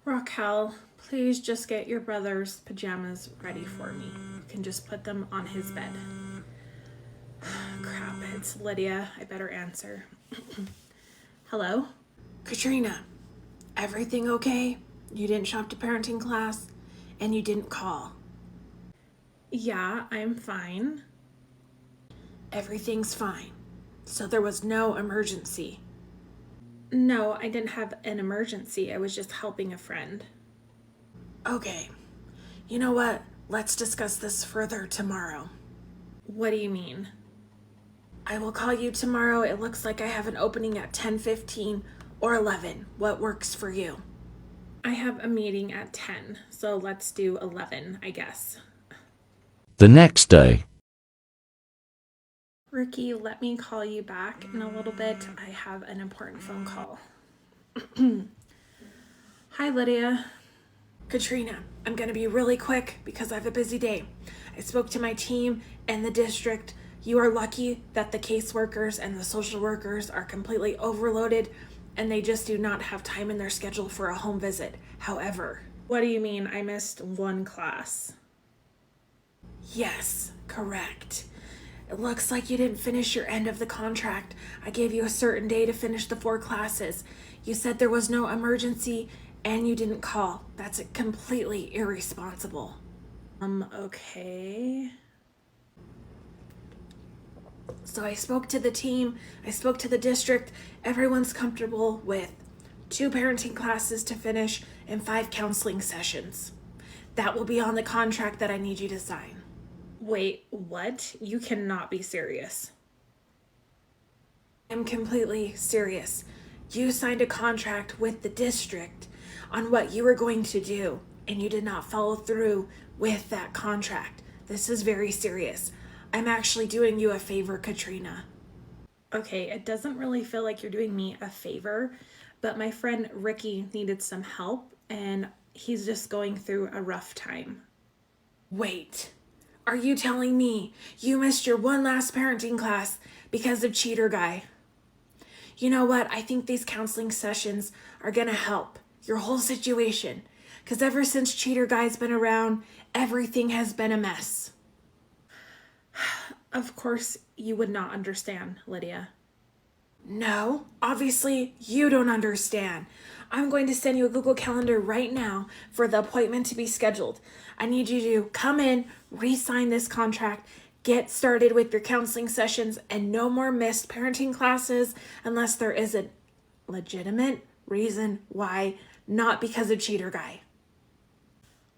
Raquel, please just get your brother's pajamas ready for me. You can just put them on his bed. Crap, it's Lydia. I better answer. Hello? Katrina, everything okay? You didn't show up to parenting class, and you didn't call. Yeah, I'm fine. Everything's fine. So there was no emergency. No, I didn't have an emergency. I was just helping a friend. Okay. You know what? Let's discuss this further tomorrow. What do you mean? I will call you tomorrow. It looks like I have an opening at 10:15 or 11. What works for you? I have a meeting at 10, so let's do 11, I guess. The next day. Ricky, let me call you back in a little bit. I have an important phone call. Hi, Lydia. Katrina, I'm going to be really quick because I have a busy day. I spoke to my team and the district. You are lucky that the caseworkers and the social workers are completely overloaded and they just do not have time in their schedule for a home visit. However, What do you mean I missed one class? yes, correct. It looks like you didn't finish your end of the contract. I gave you a certain day to finish the 4 classes. You said there was no emergency and you didn't call. That's completely irresponsible. Okay. So I spoke to the team, I spoke to the district. Everyone's comfortable with 2 parenting classes to finish and 5 counseling sessions. That will be on the contract that I need you to sign. Wait, what? You cannot be serious. I'm completely serious. You signed a contract with the district on what you were going to do, and you did not follow through with that contract. This is very serious. I'm actually doing you a favor, Katrina. Okay, it doesn't really feel like you're doing me a favor, but my friend Ricky needed some help, and he's just going through a rough time. Wait, are you telling me you missed your one last parenting class because of Cheater Guy? You know what? I think these counseling sessions are gonna help your whole situation. Because ever since Cheater Guy's been around, everything has been a mess. Of course, you would not understand, Lydia. No, obviously you don't understand. I'm going to send you a Google Calendar right now for the appointment to be scheduled. I need you to come in, re-sign this contract, get started with your counseling sessions, and no more missed parenting classes unless there is a legitimate reason why, not because of Cheater Guy.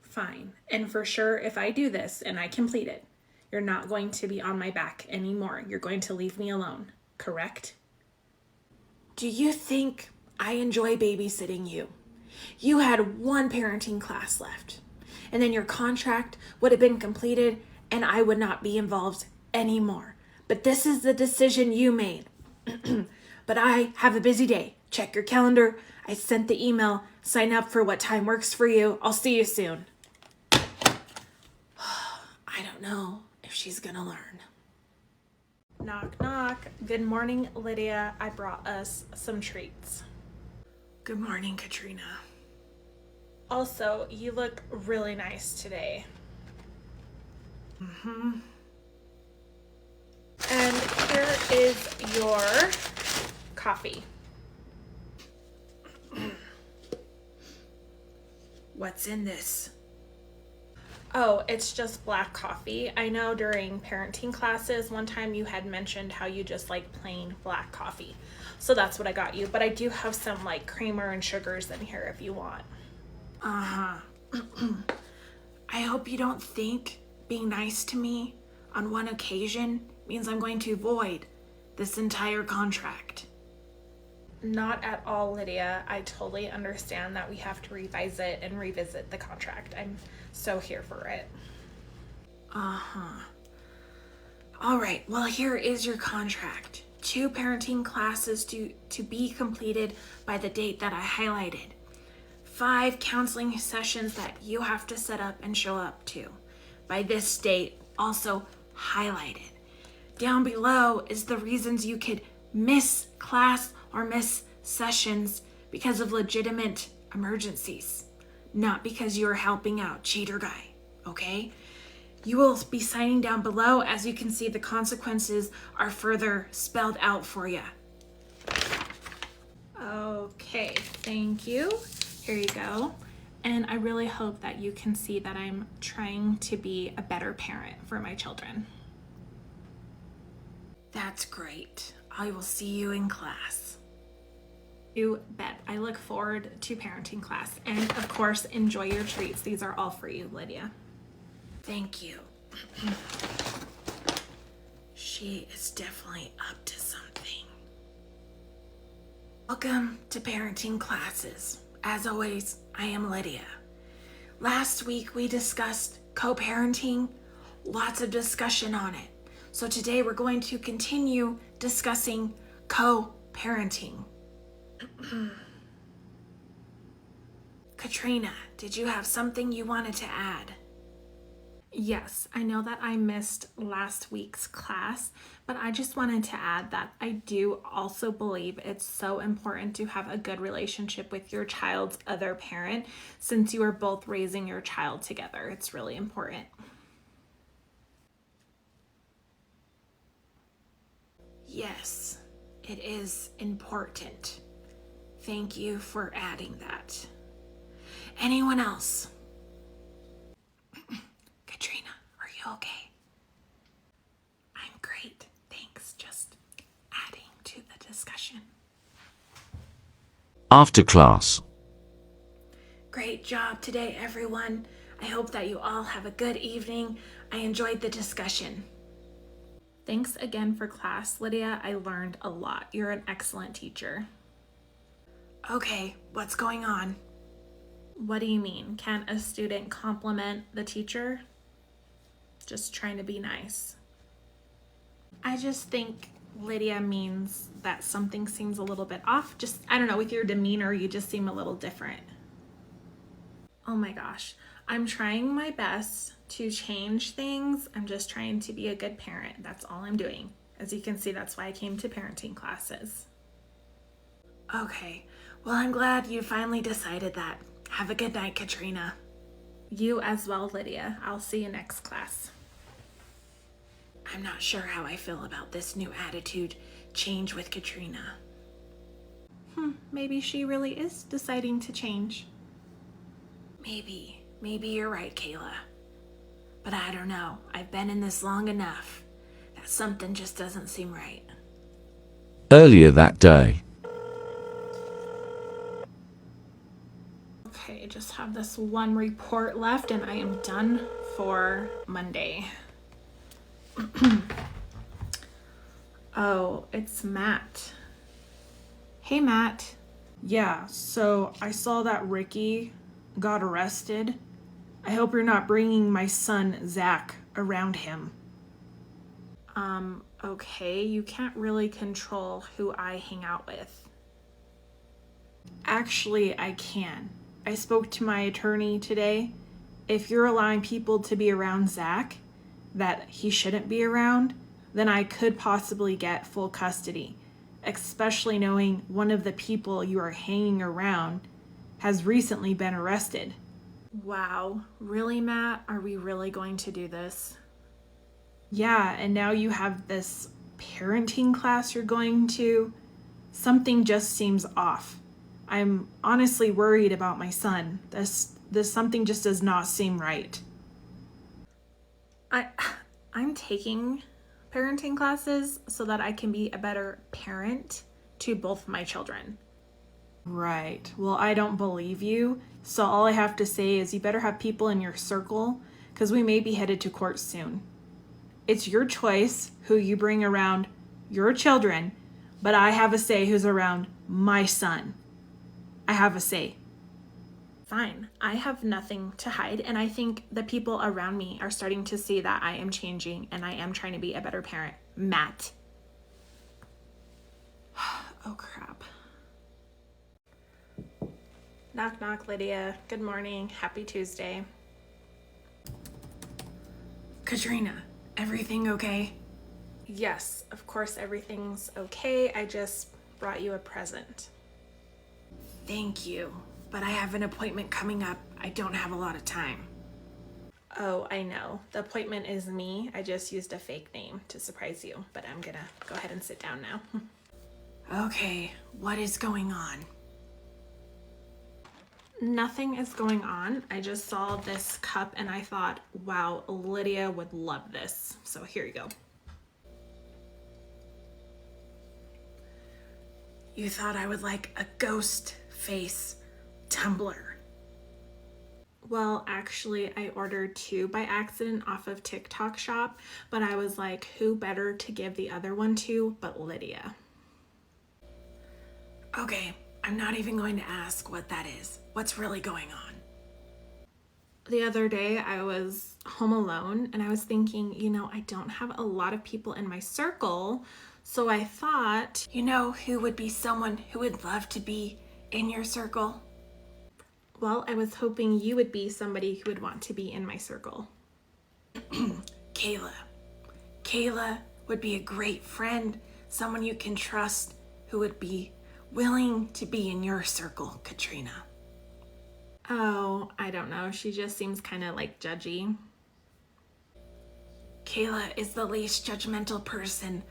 Fine. And for sure, if I do this and I complete it, you're not going to be on my back anymore. You're going to leave me alone, correct? Do you think I enjoy babysitting you? You had 1 parenting class left, and then your contract would have been completed and I would not be involved anymore. But this is the decision you made. But I have a busy day. Check your calendar. I sent the email. Sign up for what time works for you. I'll see you soon. I don't know if she's gonna learn. Knock, knock. Good morning, Lydia. I brought us some treats. Good morning, Katrina. Also, you look really nice today. And here is your coffee. What's in this? Oh, it's just black coffee. I know during parenting classes, one time you had mentioned how you just like plain black coffee. So that's what I got you. But I do have some like creamer and sugars in here if you want. I hope you don't think being nice to me on one occasion means I'm going to void this entire contract. Not at all, Lydia. I totally understand that we have to revise it and revisit the contract. I'm so here for it. All right, well, here is your contract. 2 parenting classes to be completed by the date that I highlighted. 5 counseling sessions that you have to set up and show up to by this date, also highlighted. Down below is the reasons you could miss class or miss sessions because of legitimate emergencies. not because you're helping out cheater guy, okay? You will be signing down below. As you can see, the consequences are further spelled out for you. Okay, thank you. Here you go. And I really hope that you can see that I'm trying to be a better parent for my children. That's great. I will see you in class. You bet. I look forward to parenting class. And of course, enjoy your treats. These are all for you, Lydia. Thank you. She is definitely up to something. Welcome to parenting classes. As always, I am Lydia. Last week we discussed co-parenting, lots of discussion on it. So today we're going to continue discussing co-parenting. Katrina, did you have something you wanted to add? Yes, I know that I missed last week's class, but I just wanted to add that I do also believe it's so important to have a good relationship with your child's other parent since you are both raising your child together. It's really important. Yes, it is important. Thank you for adding that. Anyone else? Katrina, are you okay? I'm great, thanks. Just adding to the discussion. After class. Great job today, everyone. I hope that you all have a good evening. I enjoyed the discussion. Thanks again for class, Lydia. I learned a lot. You're an excellent teacher. Okay, what's going on? What do you mean? Can a student compliment the teacher? Just trying to be nice. I just think Lydia means that something seems a little bit off. Just, I don't know, with your demeanor, you just seem a little different. Oh my gosh. I'm trying my best to change things. I'm just trying to be a good parent. That's all I'm doing. As you can see, that's why I came to parenting classes. Okay, well, I'm glad you finally decided that. Have a good night, Katrina. You as well, Lydia. I'll see you next class. I'm not sure how I feel about this new attitude change with Katrina. Maybe she really is deciding to change. Maybe you're right, Kayla. But I don't know. I've been in this long enough that something just doesn't seem right. Earlier that day. Okay, just have this one report left and I am done for Monday. Oh, it's Matt. Hey, Matt. Yeah, so I saw that Ricky got arrested. I hope you're not bringing my son, Zach, around him. Okay, you can't really control who I hang out with. Actually, I can. I spoke to my attorney today. If you're allowing people to be around Zach that he shouldn't be around, then I could possibly get full custody, especially knowing one of the people you are hanging around has recently been arrested. Wow, really, Matt? Are we really going to do this? Yeah, and now you have this parenting class you're going to. Something just seems off. I'm honestly worried about my son. This something just does not seem right. I'm taking parenting classes so that I can be a better parent to both my children. Right. Well, I don't believe you. So all I have to say is you better have people in your circle because we may be headed to court soon. It's your choice who you bring around your children, but I have a say who's around my son. I have a say. Fine. I have nothing to hide, and I think the people around me are starting to see that I am changing and I am trying to be a better parent. Matt. Oh, crap. Knock, knock, Lydia. Good morning. Happy Tuesday. Katrina, everything okay? Yes, of course, everything's okay. I just brought you a present. Thank you. but I have an appointment coming up. I don't have a lot of time. Oh, I know. The appointment is me. I just used a fake name to surprise you, but I'm gonna go ahead and sit down now. Okay, what is going on? Nothing is going on. I just saw this cup and I thought, wow, Lydia would love this. So here you go. You thought I would like a ghost face tumbler. Well, actually, I ordered 2 by accident off of TikTok Shop, but I was like, who better to give the other one to but Lydia? Okay, I'm not even going to ask what that is. What's really going on? The other day, I was home alone and I was thinking, I don't have a lot of people in my circle. So I thought, You know who would be someone who would love to be in your circle? well, I was hoping you would be somebody who would want to be in my circle. Kayla. Kayla would be a great friend, someone you can trust who would be willing to be in your circle, Katrina. Oh, I don't know. She just seems kind of like judgy. Kayla is the least judgmental person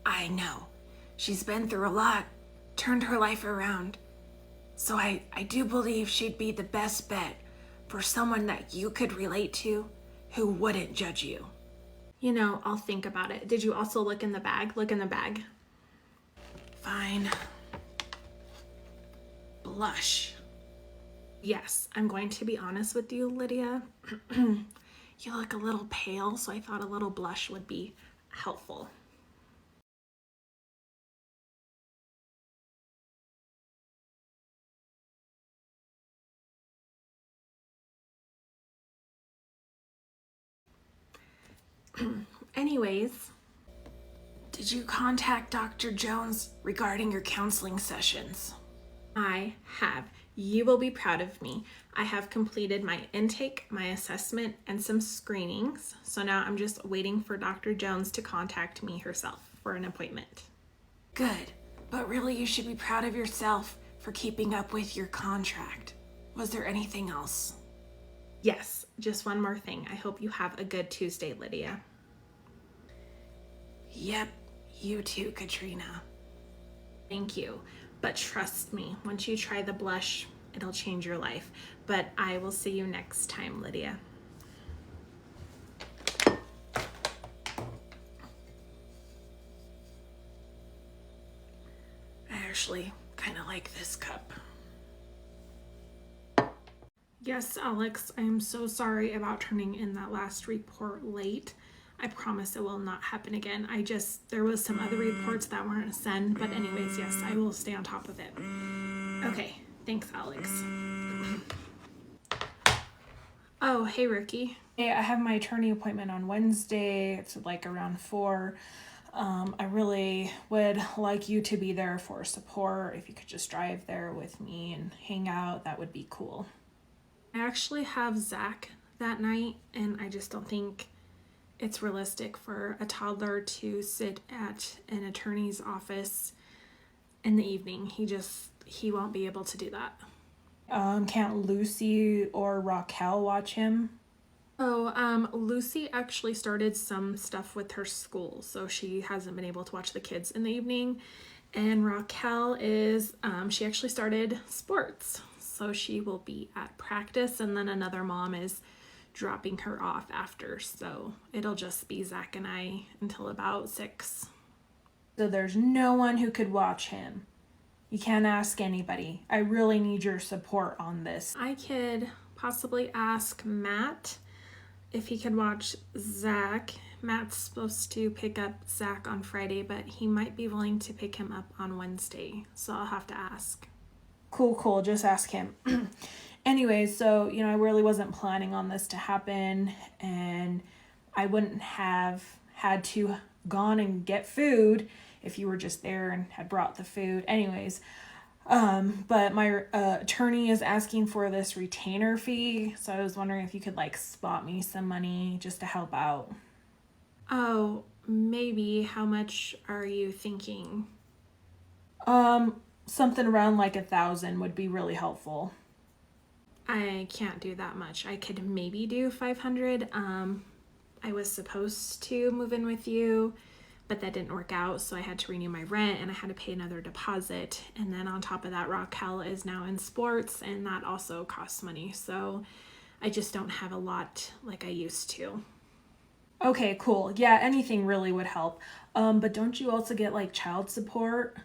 I know. She's been through a lot, turned her life around. So I do believe she'd be the best bet for someone that you could relate to who wouldn't judge you. I'll think about it. Did you also look in the bag? Look in the bag. Fine. Blush. Yes, I'm going to be honest with you, Lydia. You look a little pale, so I thought a little blush would be helpful. Anyways, Did you contact Dr. Jones regarding your counseling sessions? I have. You will be proud of me. I have completed my intake, my assessment, and some screenings. So now I'm just waiting for Dr. Jones to contact me herself for an appointment. Good, but really you should be proud of yourself for keeping up with your contract. Was there anything else? Yes, just one more thing. I hope you have a good Tuesday, Lydia. Yep, you too, Katrina. Thank you. But trust me, once you try the blush, it'll change your life. But I will see you next time, Lydia. I actually kind of like this cup. Yes, Alex, I am so sorry about turning in that last report late. I promise it will not happen again. There was some other reports that weren't sent, but anyways, yes, I will stay on top of it. Okay, thanks, Alex. Oh, hey, Ricky. Hey, I have my attorney appointment on Wednesday. It's like around 4. I really would like you to be there for support. If you could just drive there with me and hang out, that would be cool. I actually have Zach that night, and I just don't think it's realistic for a toddler to sit at an attorney's office in the evening. He won't be able to do that. Can't Lucy or Raquel watch him? Oh, Lucy actually started some stuff with her school, so she hasn't been able to watch the kids in the evening. And Raquel she actually started sports, so she will be at practice, and then another mom is dropping her off after, so it'll just be Zach and I until about 6. So there's no one who could watch him. You can't ask anybody. I really need your support on this. I could possibly ask Matt if he could watch Zach. Matt's supposed to pick up Zach on Friday, but he might be willing to pick him up on Wednesday, so I'll have to ask. Cool. Just ask him. Anyways, so, I really wasn't planning on this to happen, and I wouldn't have had to gone and get food if you were just there and had brought the food. Anyways, but my attorney is asking for this retainer fee, so I was wondering if you could spot me some money just to help out. Oh, maybe. How much are you thinking? Something around 1,000 would be really helpful. I can't do that much. I could maybe do 500. I was supposed to move in with you, but that didn't work out, so I had to renew my rent and I had to pay another deposit. And then on top of that, Raquel is now in sports, and that also costs money. So I just don't have a lot like I used to. Okay, cool. Yeah, anything really would help. But don't you also get like child support?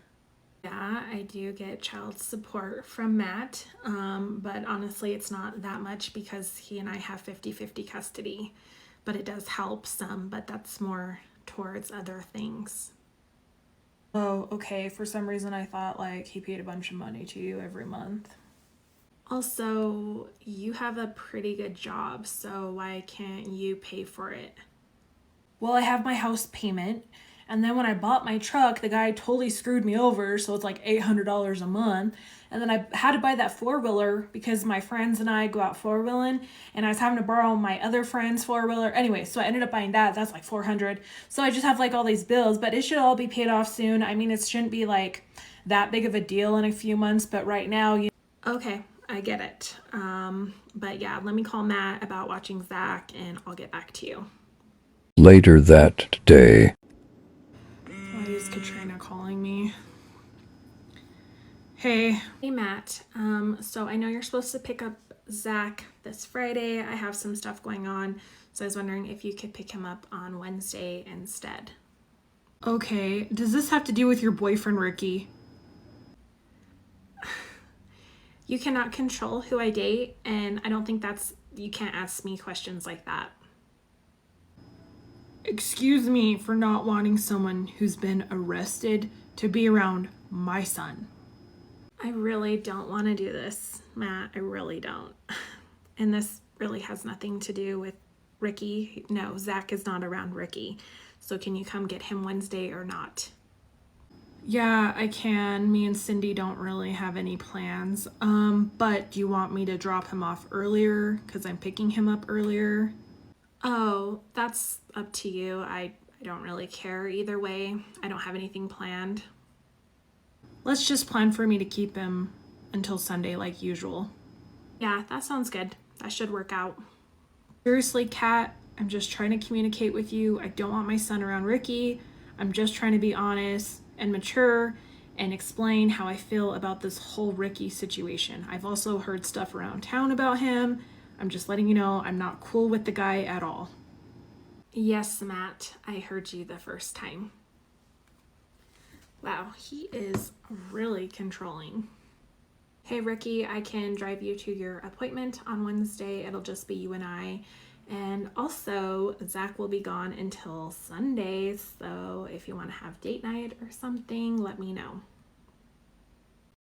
Yeah, I do get child support from Matt, but honestly, it's not that much because he and I have 50-50 custody. But it does help some, but that's more towards other things. Oh, okay. For some reason, I thought like he paid a bunch of money to you every month. Also, you have a pretty good job, so why can't you pay for it? Well, I have my house payment. And then when I bought my truck, the guy totally screwed me over. So it's like $800 a month. And then I had to buy that four-wheeler because my friends and I go out four-wheeling. And I was having to borrow my other friend's four-wheeler. Anyway, so I ended up buying that. That's like $400. So I just have like all these bills. But it should all be paid off soon. I mean, it shouldn't be like that big of a deal in a few months. But right now, Okay, I get it. But yeah, let me call Matt about watching Zach and I'll get back to you. Later that day. Why is Katrina calling me? Hey. Hey, Matt. So I know you're supposed to pick up Zach this Friday. I have some stuff going on, so I was wondering if you could pick him up on Wednesday instead. Okay. Does this have to do with your boyfriend, Ricky? You cannot control who I date, and I don't think you can't ask me questions like that. Excuse me for not wanting someone who's been arrested to be around my son. I really don't want to do this, Matt. I really don't. And this really has nothing to do with Ricky. No, Zach is not around Ricky. So can you come get him Wednesday or not? Yeah, I can. Me and Cindy don't really have any plans. But do you want me to drop him off earlier? Because I'm picking him up earlier. Oh, that's up to you. I don't really care either way. I don't have anything planned. Let's just plan for me to keep him until Sunday like usual. Yeah, that sounds good. That should work out. Seriously, Kat, I'm just trying to communicate with you. I don't want my son around Ricky. I'm just trying to be honest and mature and explain how I feel about this whole Ricky situation. I've also heard stuff around town about him. I'm just letting you know I'm not cool with the guy at all. Yes, Matt, I heard you the first time. Wow, he is really controlling. Hey, Ricky, I can drive you to your appointment on Wednesday. It'll just be you and I. And also, Zach will be gone until Sunday, so if you want to have date night or something, let me know.